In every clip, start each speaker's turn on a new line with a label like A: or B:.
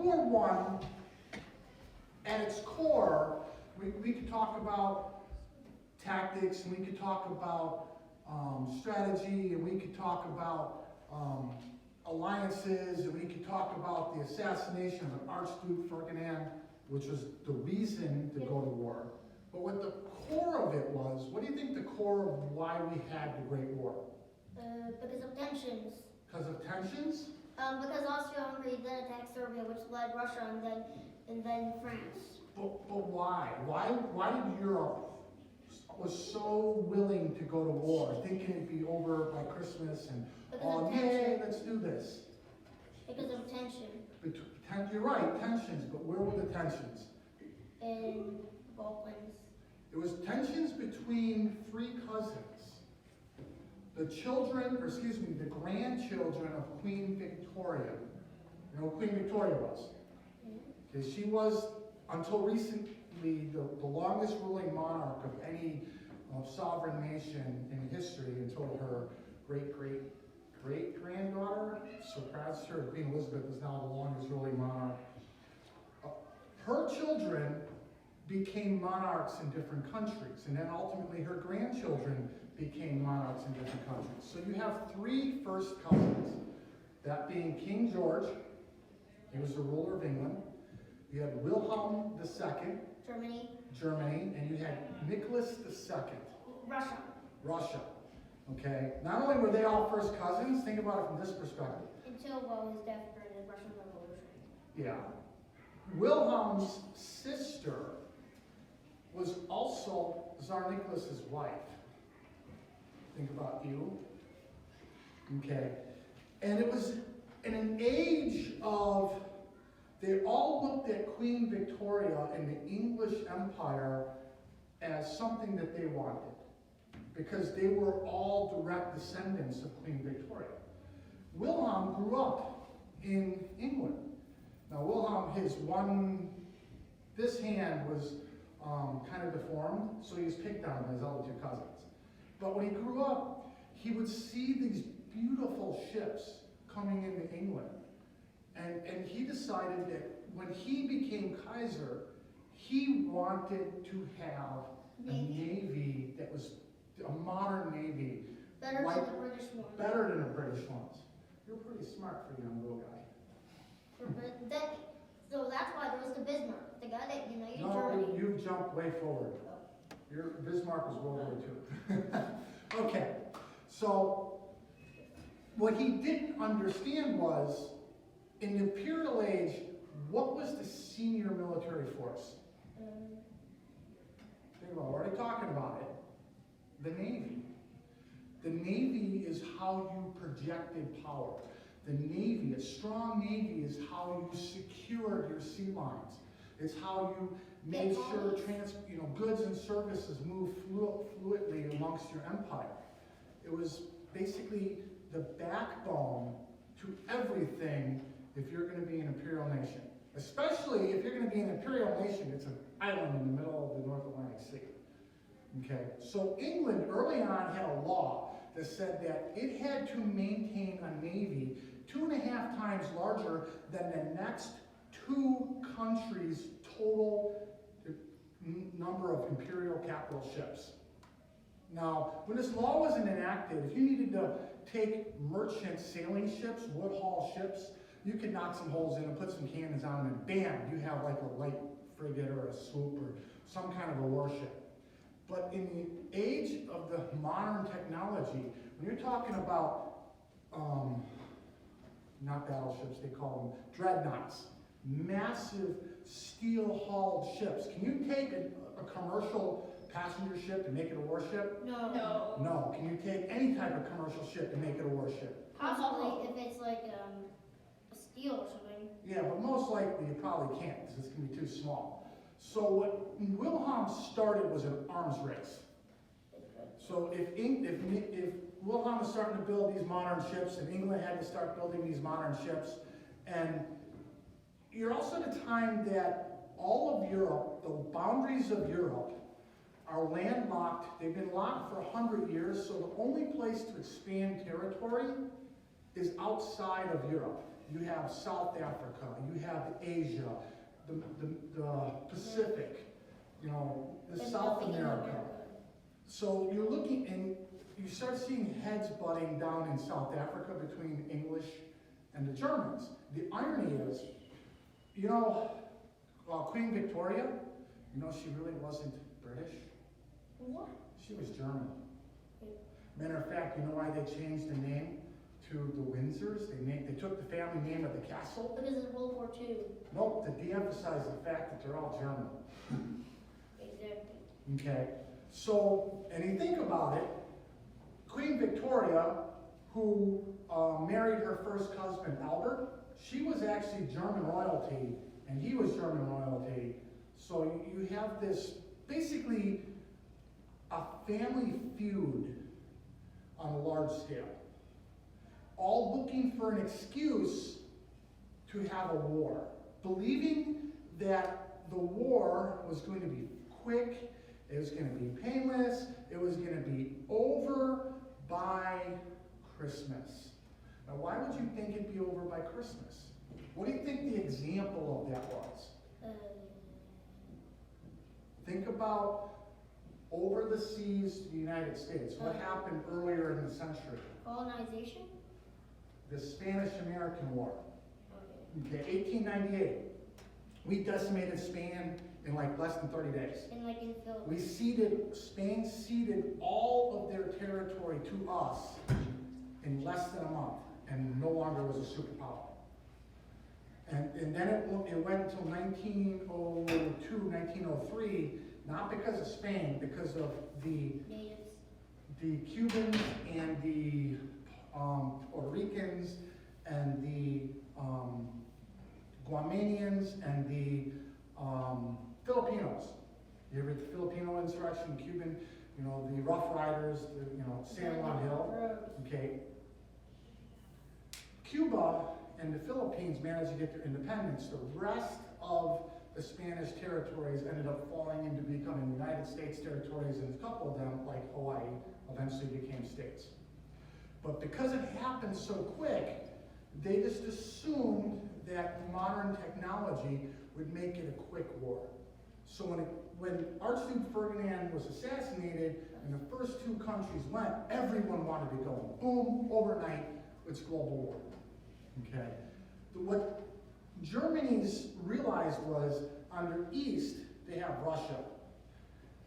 A: World War One, at its core, we could talk about tactics, and we could talk about strategy, and we could talk about alliances, and we could talk about the assassination of Archduke Ferdinand, which was the reason to go to war. But what the core of it was, what do you think the core of why we had the Great War?
B: Because of tensions.
A: Because of tensions?
B: Because Austria-Hungary then attacked Serbia, which led Russia, and then France.
A: But why? Why did Europe was so willing to go to war, thinking it'd be over by Christmas and yay, let's do this?
B: Because of tension.
A: You're right, tensions, but where were the tensions?
B: In the Balkans.
A: It was tensions between three cousins. The grandchildren of Queen Victoria. You know who Queen Victoria was? Okay, she was, until recently, the longest ruling monarch of any sovereign nation in history until her great-granddaughter surpassed her. Queen Elizabeth is now the longest ruling monarch. Her children became monarchs in different countries, and then ultimately her grandchildren became monarchs in different countries. So you have three first cousins, that being King George, he was the ruler of England. You had Wilhelm II, Germany, and you had Nicholas II, Russia. Okay, not only were they all first cousins, think about it from this perspective.
B: Until his death during the Russian Revolution.
A: Yeah. Wilhelm's sister was also Tsar Nicholas's wife. Think about you. Okay. And it was in an age of, they all looked at Queen Victoria and the English Empire as something that they wanted, because they were all direct descendants of Queen Victoria. Wilhelm grew up in England. Now Wilhelm, this hand was kind of deformed, so he was picked on by his other two cousins. But when he grew up, he would see these beautiful ships coming into England. And he decided that when he became Kaiser, he wanted to have a navy that was a modern navy.
B: Better than the British ones.
A: Better than the British ones. You're pretty smart for a young little guy.
B: So that's why there was the Bismarck, the guy that united Germany.
A: No, you've jumped way forward. Your Bismarck was World War II. Okay, so what he didn't understand was, in the Imperial Age, what was the senior military force? We're already talking about it. The Navy. The Navy is how you projected power. The Navy, a strong Navy, is how you secured your sea lines. It's how you made sure goods and services move fluidly amongst your empire. It was basically the backbone to everything if you're going to be an imperial nation. Especially if you're going to be an imperial nation, it's an island in the middle of the North Atlantic Sea. Okay, so England early on had a law that said that it had to maintain a navy 2.5 times larger than the next two countries' total number of imperial capital ships. Now, when this law wasn't enacted, if you needed to take merchant sailing ships, wood-haul ships, you could knock some holes in and put some cannons on them, and bam, you have like a light frigate or a sloop or some kind of a warship. But in the age of the modern technology, when you're talking about, not battleships, they call them dreadnoughts, massive steel-hauled ships. Can you take a commercial passenger ship and make it a warship?
B: No.
A: No. Can you take any type of commercial ship and make it a warship?
B: Possibly if it's like a steel or something.
A: Yeah, but most likely you probably can't, because it's going to be too small. So what Wilhelm started was an arms race. So if Wilhelm was starting to build these modern ships, and England had to start building these modern ships, and you're also at a time that all of Europe, the boundaries of Europe, are landlocked. They've been locked for 100 years, so the only place to expand territory is outside of Europe. you have South Africa, you have Asia, the Pacific, you know, the
B: And
A: South
B: nothing in
A: America. So you're looking, and you start seeing heads butting down in South Africa between English and the Germans. The irony is, you know, Queen Victoria, you know, she really wasn't British.
B: What?
A: She was German. Matter of fact, you know why they changed the name to the Windsors? They took the family name of the castle.
B: Because it's World War II.
A: Nope, to de-emphasize the fact that they're all German.
B: Exactly.
A: Okay, so, and you think about it, Queen Victoria, who married her first husband, Albert, she was actually German royalty, and he was German royalty. So you have this, basically, a family feud on a large scale, all looking for an excuse to have a war, believing that the war was going to be quick, it was going to be painless, it was going to be over by Christmas. Now, why would you think it'd be over by Christmas? What do you think the example of that was? Think about over the seas to the United States. What happened earlier in the century?
B: Colonization?
A: The Spanish-American War. Okay, 1898. We decimated Spain in like less than 30 days.
B: And like in Philippines.
A: Spain ceded all of their territory to us in less than a month, and no longer was a superpower. And then it went until 1902, 1903, not because of Spain, because of the
B: Natives.
A: the Cubans and the Puerto Ricans and the Guamanians and the Filipinos. You ever the Filipino insurrection, Cuban, you know, the Rough Riders, San Juan Hill. Okay. Cuba and the Philippines managed to get their independence. The rest of the Spanish territories ended up falling into becoming United States territories, and a couple of them, like Hawaii, eventually became states. But because it happened so quick, they just assumed that modern technology would make it a quick war. So when Archduke Ferdinand was assassinated, and the first two countries went, everyone wanted to go. Boom, overnight, it's global war. Okay. What Germany's realized was, under East, they have Russia.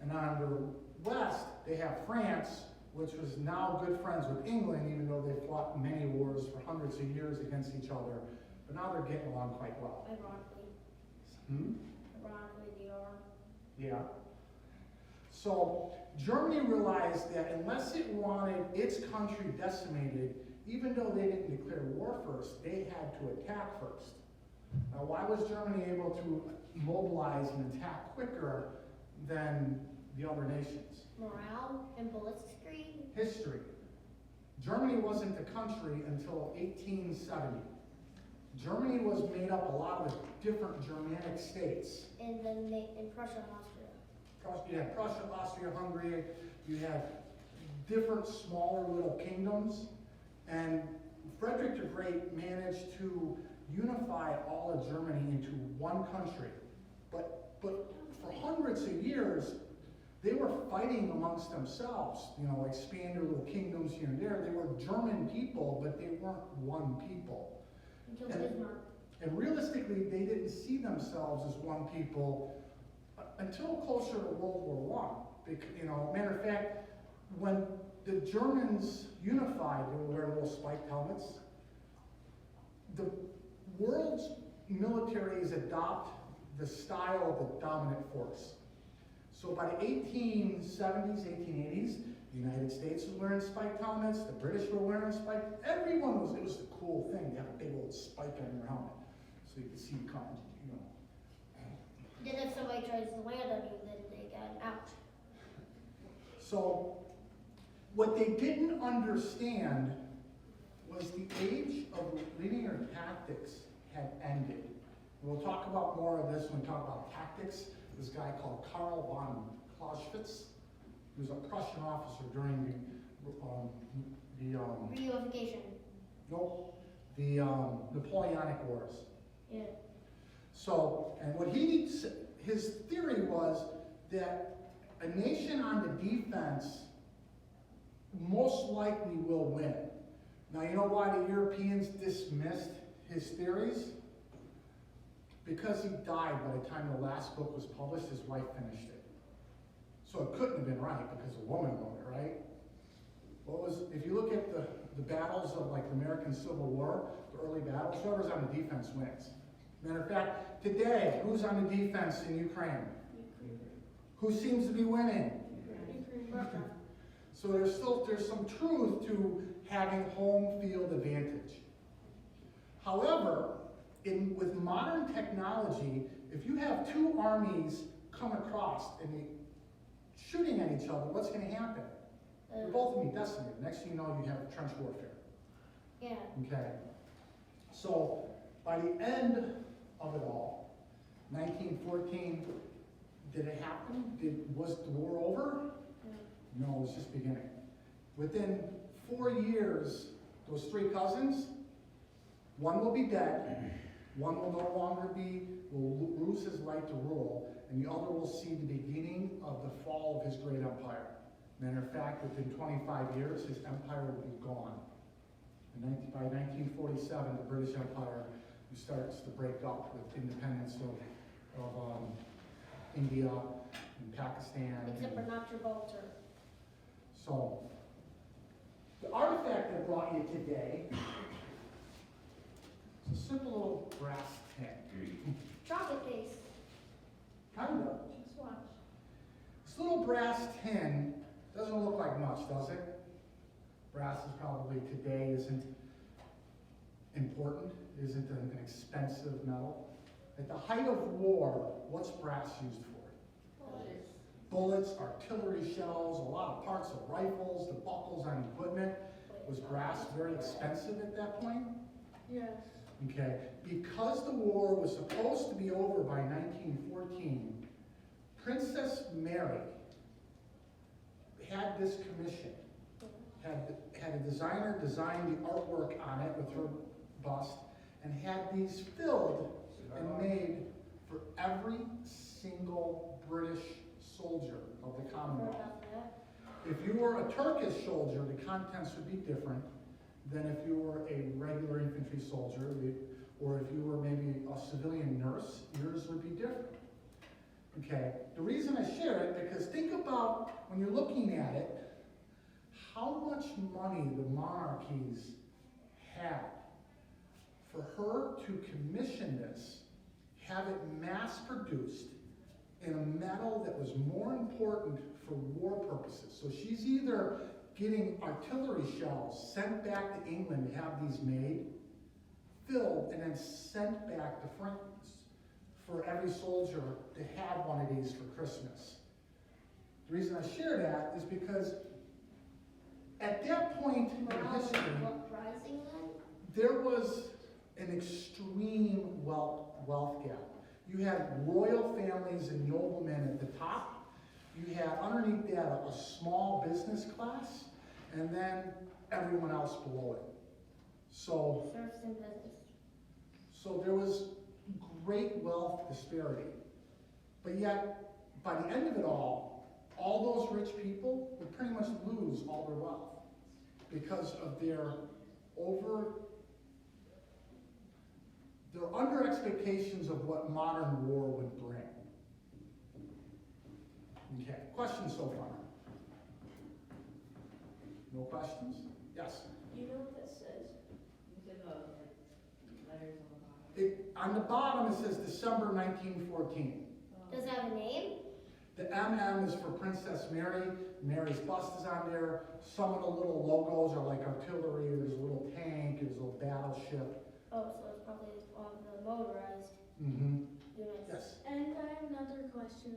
A: And under West, they have France, which was now good friends with England, even though they fought many wars for hundreds of years against each other. But now they're getting along quite well.
B: Ironically. Ironically, they are.
A: Yeah. So Germany realized that unless it wanted its country decimated, even though they didn't declare war first, they had to attack first. Now, why was Germany able to mobilize and attack quicker than the other nations?
B: Morale and blitzkrieg.
A: History. Germany wasn't a country until 1870. Germany was made up a lot of different Germanic states.
B: And then in Prussia and Austria.
A: You had Prussia, Austria, Hungary. You had different smaller little kingdoms. And Frederick the Great managed to unify all of Germany into one country. But for hundreds of years, they were fighting amongst themselves, expand their little kingdoms here and there. They were German people, but they weren't one people.
B: Until Bismarck.
A: And realistically, they didn't see themselves as one people until closer to World War I. Matter of fact, when the Germans unified, they would wear little spiked helmets. The world's militaries adopt the style of the dominant force. So by the 1870s, 1880s, the United States was wearing spiked helmets, the British were wearing spiked, it was the cool thing to have a big old spike on your helmet so you could see you coming,
B: Then if somebody tries to land on you, then they got out.
A: So what they didn't understand was the age of linear tactics had ended. We'll talk about more of this when we talk about tactics. This guy called Karl von Clausewitz, he was a Prussian officer during the
B: Reunification.
A: nope, the Napoleonic Wars.
B: Yeah.
A: So, and what his theory was that a nation on the defense most likely will win. Now, you know why the Europeans dismissed his theories? Because he died by the time the last book was published, his wife finished it. So it couldn't have been right because a woman wrote it, right? If you look at the battles of like the American Civil War, the early battles, whoever's on the defense wins. Matter of fact, today, who's on the defense in Ukraine? Who seems to be winning?
B: Russia.
A: So there's some truth to having home field advantage. However, with modern technology, if you have two armies come across and they're shooting at each other, what's going to happen? They're both going to be decimated. Next thing you know, you have trench warfare.
B: Yeah.
A: Okay. So by the end of it all, 1914, did it happen? Was the war over? No, it was just beginning. Within 4 years, those three cousins, one will be dead, one will no longer will lose his right to rule, and the other will see the beginning of the fall of his great empire. Matter of fact, within 25 years, his empire will be gone. By 1947, the British Empire starts to break up with independence of India and Pakistan.
B: Except for not Gibraltar.
A: So, the artifact I brought you today is a simple little brass tin.
B: Chocolate case.
A: Kind of.
B: Just watch.
A: This little brass tin doesn't look like much, does it? Brass is probably today isn't important, isn't an expensive metal. At the height of war, what's brass used for? Bullets, artillery shells, a lot of parts of rifles, the buckles on equipment. Was brass very expensive at that point?
B: Yes.
A: Okay, because the war was supposed to be over by 1914, Princess Mary had this commission, had a designer design the artwork on it with her bust, and had these filled and made for every single British soldier of the Commonwealth. If you were a Turkish soldier, the contents would be different than if you were a regular infantry soldier, or if you were maybe a civilian nurse, yours would be different. Okay, the reason I share it, because think about, when you're looking at it, how much money the monarchies had for her to commission this, have it mass produced in a metal that was more important for war purposes. So she's either getting artillery shells sent back to England to have these made, filled, and then sent back to France for every soldier to have one of these for Christmas. The reason I share that is because at that point in history, there was an extreme wealth gap. You had royal families and noblemen at the top. You had underneath that a small business class, and then everyone else below it. So,
B: Serfs and peasants.
A: so there was great wealth disparity. But yet, by the end of it all those rich people would pretty much lose all their wealth because of their under expectations of what modern war would bring. Okay, questions so far? No questions? Yes?
C: Do you know what this says? Look at the letters on the bottom.
A: On the bottom it says December 1914.
B: Does it have a name?
A: The MM is for Princess Mary. Mary's bust is on there. Some of the little logos are like artillery. There's a little tank. There's a little battleship.
B: Oh, so it's probably on the motorized
A: Mm-hmm.
B: units.
A: Yes.
C: And I have another question.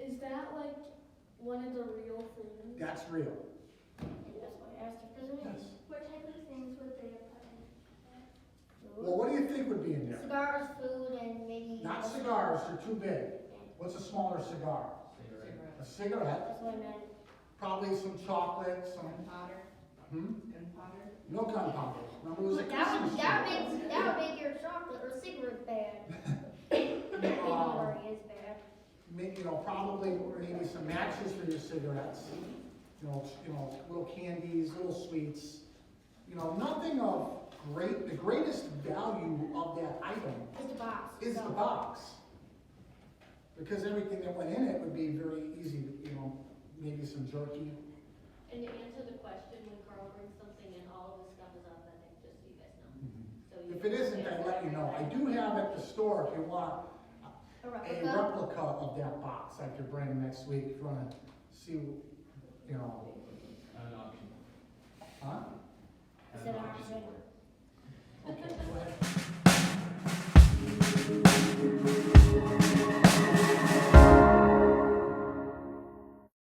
C: Is that like one of the real things?
A: That's real.
B: And that's why I asked if there's a name.
A: Yes.
C: What type of things would they have put in?
A: Well, what do you think would be in there?
B: Cigars, food, and maybe...
A: Not cigars. They're too big. What's a smaller cigar? A cigarette.
B: That's what I meant.
A: Probably some chocolate, some...
D: Gunpowder?
A: No gunpowder. Remember, it was a
B: That
A: Christmas
B: would make your chocolate or cigarette bad. Already is bad.
A: You know, probably maybe some matches for your cigarettes. You know, little candies, little sweets. You know, nothing of great. The greatest value of that item
B: It's the box.
A: is the box, because everything that went in it would be very easy. You know, maybe some jerky.
E: And to answer the question, when Carl brings something in, all of this stuff is authentic, just so you guys know. So you
A: If it isn't, I'd let you know. I do have at the store, if you want,
B: A
A: a
B: replica.
A: replica of that box I could bring next week if you want to see, you know.
F: An option.
A: Huh?
B: Is it an option?